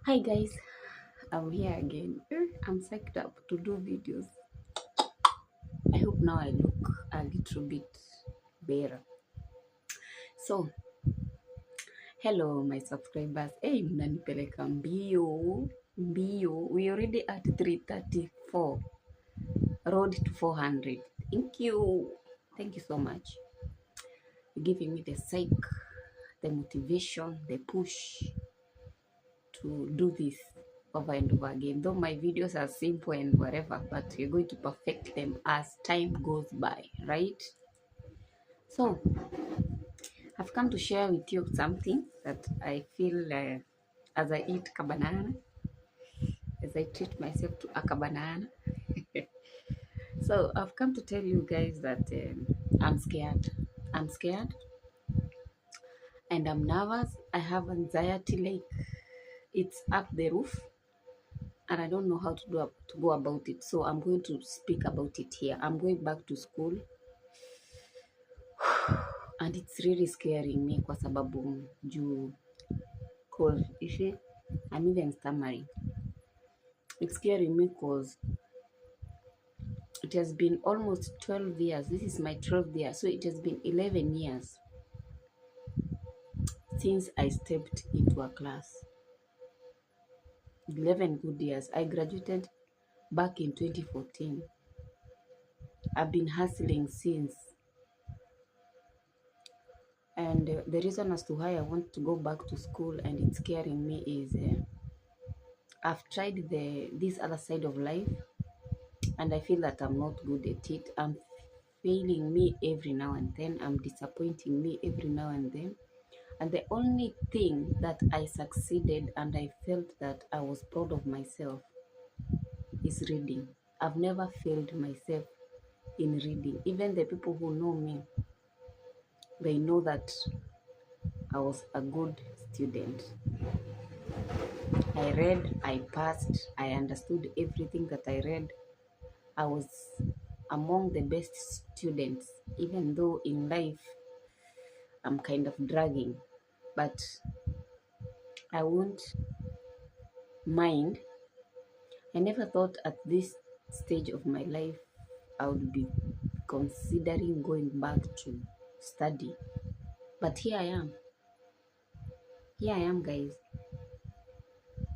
Hi guys, I'm here again. I'm psyched up to do videos. I hope now I look a little bit better. So, hello my subscribers. Hey, mnanipeleka mbio mbio. We already at 334. Road to 400. Thank you so much. You're giving me the psych, the motivation, the push to do this over and over again. Though my videos are simple and whatever, but we're going to perfect them as time goes by, right? So I've come to share with you something that I feel as I eat kabanana, as I treat myself to a kabanana. So I've come to tell you guys that I'm scared. I'm scared and I'm nervous. I have anxiety like it's up the roof and I don't know how to go about it. So I'm going to speak about it here. I'm going back to school and it's really scaring me kwa sababu juu cause you see I'm even stammering. It's scaring me because it has been almost 12 years. This is my 12th year. So it has been 11 years since I stepped into a class. 11 good years. I graduated back in 2014. I've been hustling since. And the reason as to why I want to go back to school and it's scaring me is I've tried this other side of life and I feel that I'm not good at it. I'm failing me every now and then. I'm disappointing me every now and then. And the only thing that I succeeded and I felt that I was proud of myself is reading. I've never failed myself in reading. Even the people who know me, they know that I was a good student. I read, I passed, I understood everything that I read. I was among the best students, even though in life I'm kind of dragging, but I won't mind. I never thought at this stage of my life I would be considering going back to study. But here I am. Here I am, guys.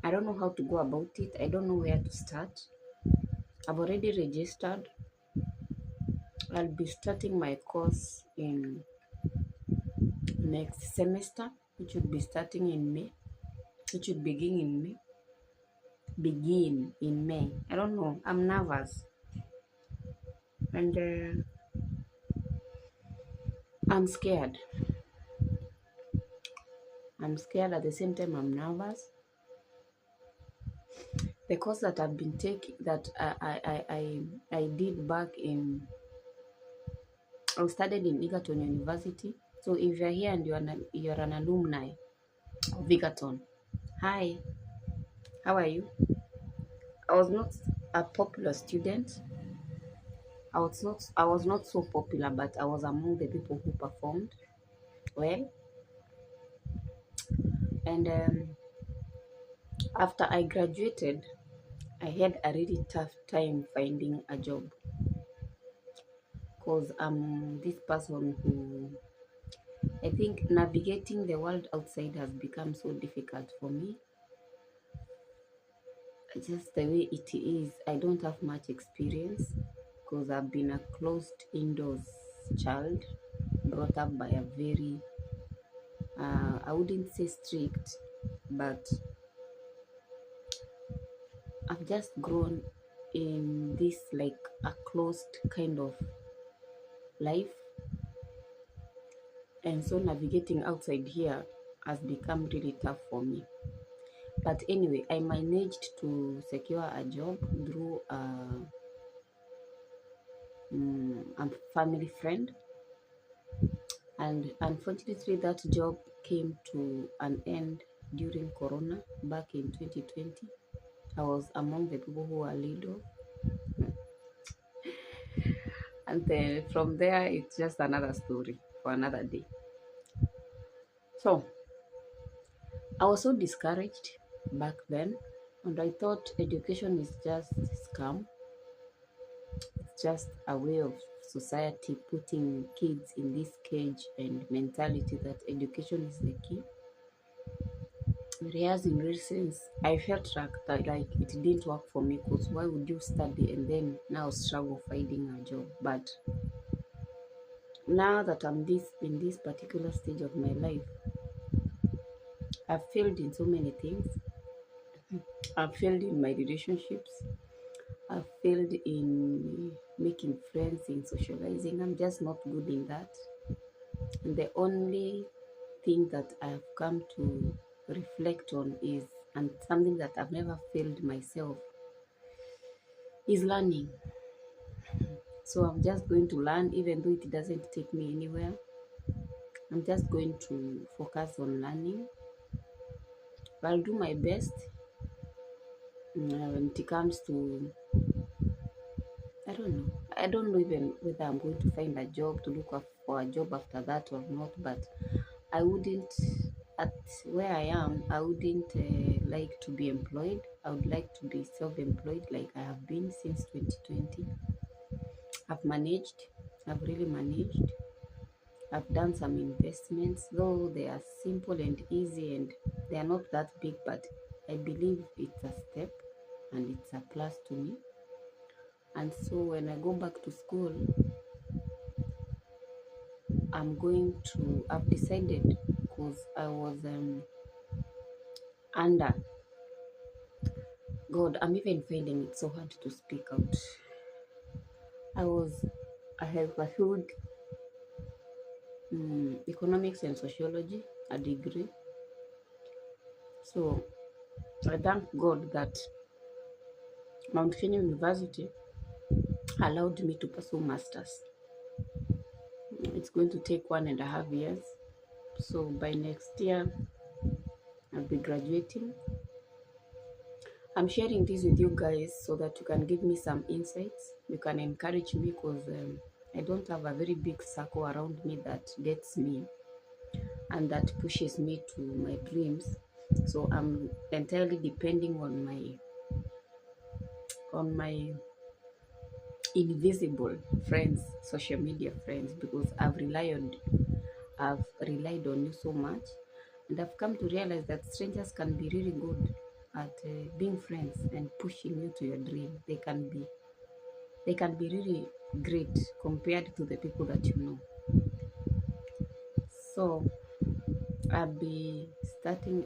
I don't know how to go about it. I don't know where to start. I've already registered. I'll be starting my course in next semester, which would be starting in May, which would begin in May. Begin in May. I don't know. I'm nervous. And I'm scared. I'm scared at the same time I'm nervous. The course that I've been taking, that I did back in, I studied in Egerton University. So if you're here and you're an alumni of Egerton, hi, how are you? I was not a popular student. I was not so popular, but I was among the people who performed well. And after I graduated, I had a really tough time finding a job because I'm this person who I think navigating the world outside has become so difficult for me. Just the way it is, I don't have much experience because I've been a closed indoors child, brought up by a very, I wouldn't say strict, but I've just grown in this like a closed kind of life. And so navigating outside here has become really tough for me. But anyway, I managed to secure a job through a family friend. And unfortunately, that job came to an end during Corona back in 2020. I was among the people who were laid off. And then from there, it's just another story for another day. So I was so discouraged. back then, and I thought education is just scam. It's just a way of society putting kids in this cage and mentality that education is the key. Whereas in real sense, I felt like it didn't work for me, because why would you study and then now struggle finding a job? But now that I'm in this particular stage of my life, I've failed in so many things. I've failed in my relationships. I've failed in making friends, in socializing. I'm just not good in that. And the only thing that I've come to reflect on is, and something that I've never failed myself, is learning. So I'm just going to learn, even though it doesn't take me anywhere. I'm just going to focus on learning. I'll do my best when it comes to, I don't know. I don't know even whether I'm going to find a job, to look for a job after that or not, but I wouldn't, at where I am, I wouldn't like to be employed. I would like to be self-employed like I have been since 2020. I've managed, I've really managed. I've done some investments, though they are simple and easy and they are not that big, but I believe it's a step and it's a plus to me. And so when I go back to school, I've decided, because I was under, God, I'm even finding it so hard to speak out. I have pursued economics and sociology, a degree. So I thank God that Mount Kenya University allowed me to pursue masters. It's going to take 1.5 years. So by next year, I'll be graduating. I'm sharing this with you guys so that you can give me some insights. You can encourage me, because I don't have a very big circle around me that gets me and that pushes me to my dreams. So I'm entirely depending on my invisible friends, social media friends, because I've relied on you so much, and I've come to realize that strangers can be really good at being friends and pushing you to your dream. They can be really great compared to the people that you know. So I've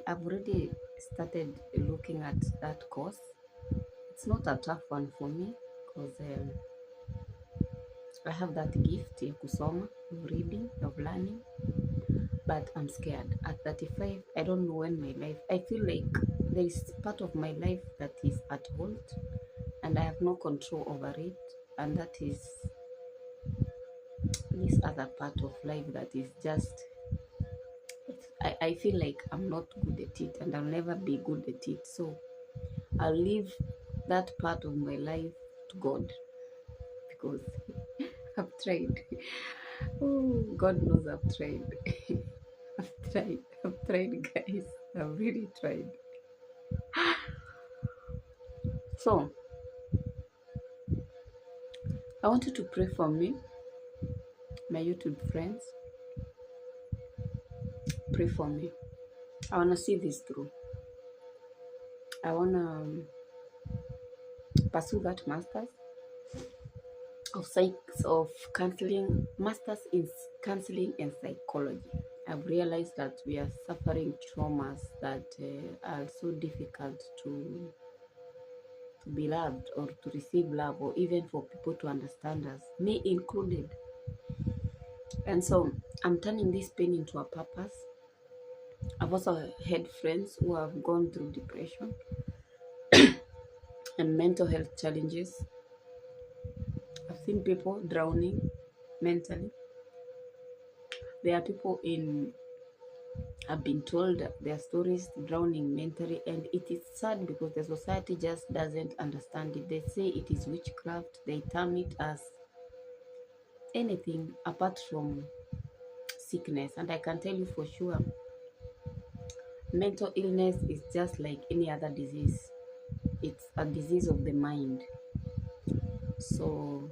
already started looking at that course. It's not a tough one for me, because I have that gift ya kusoma, of reading, of learning, but I'm scared. At 35, I don't know when I feel like there is part of my life that is at halt and I have no control over it, and that is this other part of life that is just, I feel like I'm not good at it and I'll never be good at it. So I'll leave that part of my life to God, because I've tried. Oh, God knows I've tried. I've tried, guys. I've really tried. So I want you to pray for me, my YouTube friends. Pray for me. I want to see this through. I want to pursue that master's of counseling, master's in counseling and psychology. I've realized that we are suffering traumas that are so difficult to be loved or to receive love, or even for people to understand us, me included. And so I'm turning this pain into a purpose. I've also had friends who have gone through depression and mental health challenges. I've seen people drowning mentally. There are people I've been told their stories drowning mentally, and it is sad because the society just doesn't understand it. They say it is witchcraft. They term it as anything apart from sickness. And I can tell you for sure, mental illness is just like any other disease. It's a disease of the mind. So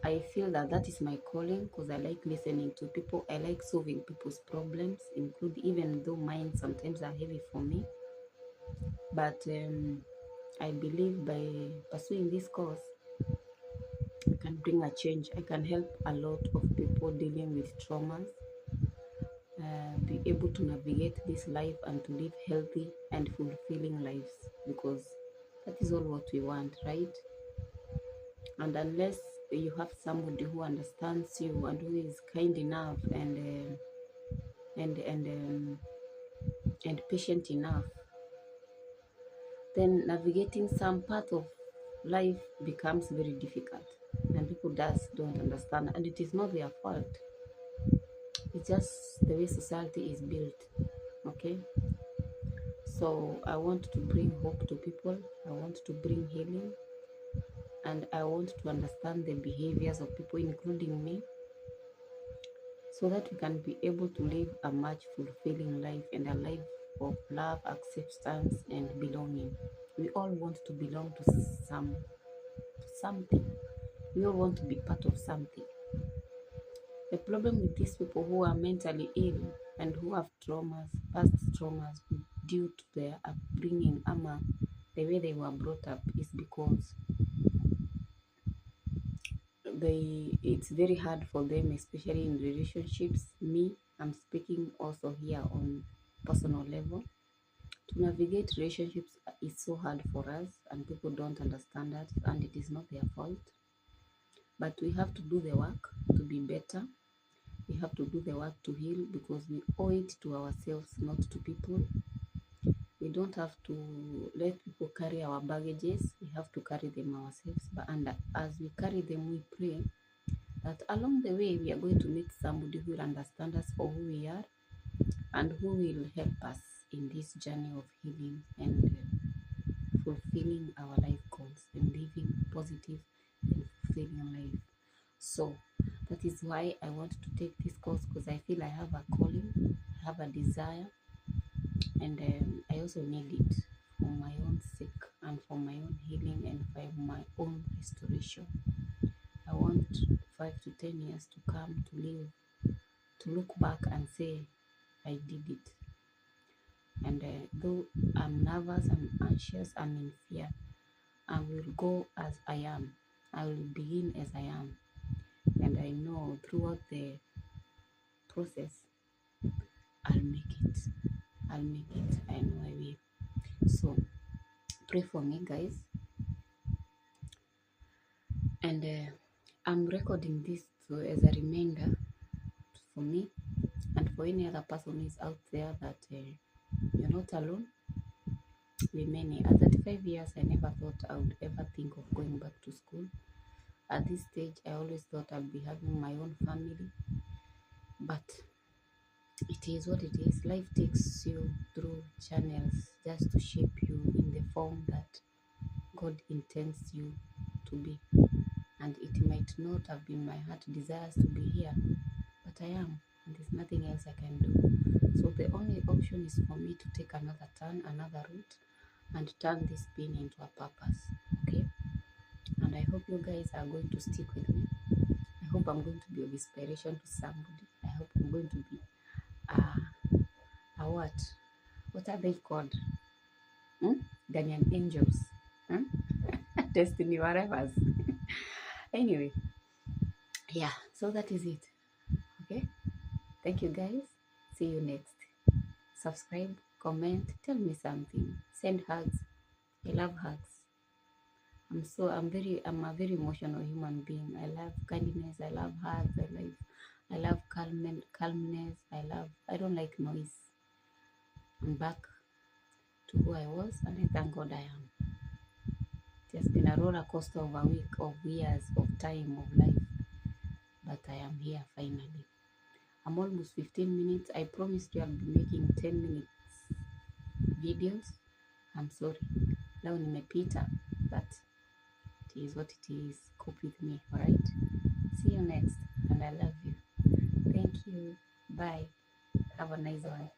I feel that that is my calling, because I like listening to people. I like solving people's problems, include even though mine sometimes are heavy for me. But I believe by pursuing this course, I can bring a change. I can help a lot of people dealing with traumas, be able to navigate this life and to live healthy and fulfilling lives, because that is all what we want, right? And unless you have somebody who understands you and who is kind enough and and um, and patient enough, then navigating some part of life becomes very difficult, and people just don't understand, and it is not their fault. It's just the way society is built. Okay, so I want to bring hope to people. I want to bring healing, and I want to understand the behaviors of people, including me, so that we can be able to live a much fulfilling life, and a life of love, acceptance, and belonging. We all want to belong to something. We all want to be part of something. The problem with these people who are mentally ill and who have traumas, past traumas due to their upbringing, the way they were brought up, is because it's very hard for them, especially in relationships. I'm speaking also here on personal level. To navigate relationships is so hard for us, and people don't understand that, and it is not their fault. But we have to do the work to be better. We have to do the work to heal, because we owe it to ourselves, not to people. We don't have to let people carry our baggages. We have to carry them ourselves. And as we carry them, we pray that along the way we are going to meet somebody who will understand us for who we are, and who will help us in this journey of healing and fulfilling our life goals and living positive and fulfilling life. So that is why I want to take this course, because I feel I have a calling, I have a desire, and I also need it for my own sake and for my own healing and for my own restoration. I want 5 to 10 years to come to live, to look back and say, I did it. And though I'm nervous, I'm anxious, I'm in fear, I will go as I am. I will begin as I am. And I know throughout the process, I'll make it. I'll make it. I know I will. So pray for me, guys. And I'm recording this as a reminder for me and for any other person who is out there that you're not alone. We many. At 35 years, I never thought I would ever think of going back to school. At this stage, I always thought I'd be having my own family. But it is what it is. Life takes you through channels just to shape you in the form that God intends you to be. And it might not have been my heart desires to be here, but I am, and there's nothing else I can do. So the only option is for me to take another turn, another route, and turn this pain into a purpose. Okay? And I hope you guys are going to stick with me. I hope I'm going to be of inspiration to somebody. I hope I'm going to be what? What are they called? Guardian angels. Destiny, whatever. Anyway, yeah, so that is it. Okay? Thank you guys. See you next. Subscribe, comment, tell me something. Send hugs. I love hugs. I'm a very emotional human being. I love kindness, I love hugs, I love calmness, I don't like noise. I'm back to who I was, and I thank God I am. It has been a roller coaster of a week, of years, of time, of life, but I am here finally. I'm almost 15 minutes. I promised you I'll be making 10 minutes videos. I'm sorry. Leo nimepita, but it is what it is. Cope with me, alright? See you next, and I love you. Thank you. Bye. Have a nice one.